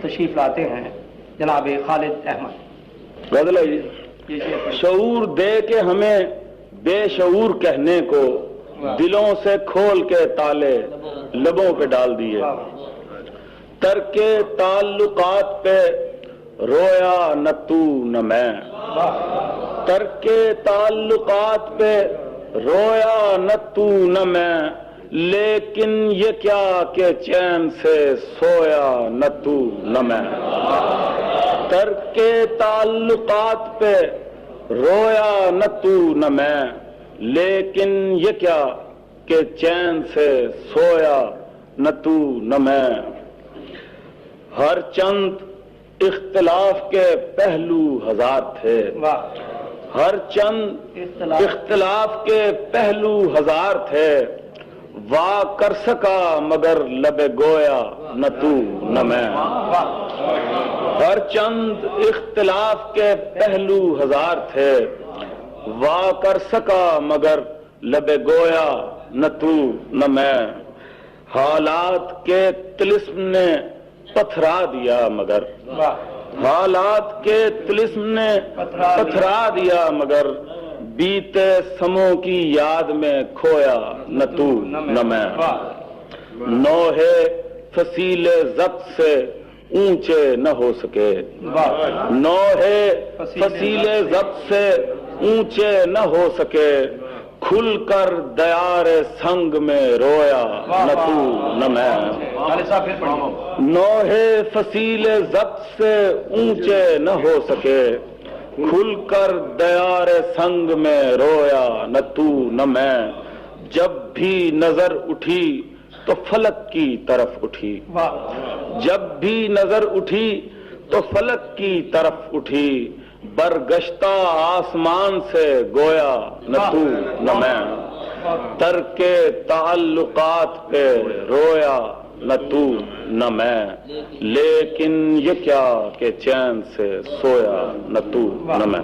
تشریف لاتے ہیں جناب خالد احمد. غزل ہے جی. شعور دے کے ہمیں بے شعور کہنے کو دلوں سے کھول کے تالے لبوں پہ ڈال دیے. ترک تعلقات پہ رویا نہ تو نہ میں. ترک تعلقات پہ رویا نہ تو نہ میں، لیکن یہ کیا کہ چین سے سویا نہ تو نہ میں. ترک تعلقات پہ رویا نہ تو نہ میں، لیکن یہ کیا کہ چین سے سویا نہ تو نہ میں. ہر چند اختلاف کے پہلو ہزار تھے. ہر چند اختلاف کے پہلو ہزار تھے، وا کر سکا مگر لب گویا نہ تو نہ میں. ہر چند اختلاف کے پہلو ہزار تھے، وا کر سکا مگر لب گویا نہ تو نہ میں. حالات کے طلسم نے پتھرا دیا مگر، حالات کے طلسم نے پتھرا دیا مگر، بیتے سموں کی یاد میں کھویا نہ تو نہ میں. نوح فصیل ضبط سے اونچے نہ ہو سکے. نوح فصیل ضبط سے اونچے نہ ہو سکے، کھل کر دیار سنگ میں رویا نہ تو نہ میں. نوح فصیل ضبط سے اونچے نہ ہو سکے، کھل کر دیار سنگ میں رویا نہ تو نہ میں. جب بھی نظر اٹھی تو فلک کی طرف اٹھی. جب بھی نظر اٹھی تو فلک کی طرف اٹھی، برگشتہ آسمان سے گویا نہ تو نہ میں. ترک تعلقات پہ رویا نہ تو نہ میں، لیکن یہ کیا کہ چین سے سویا نہ تو نہ میں.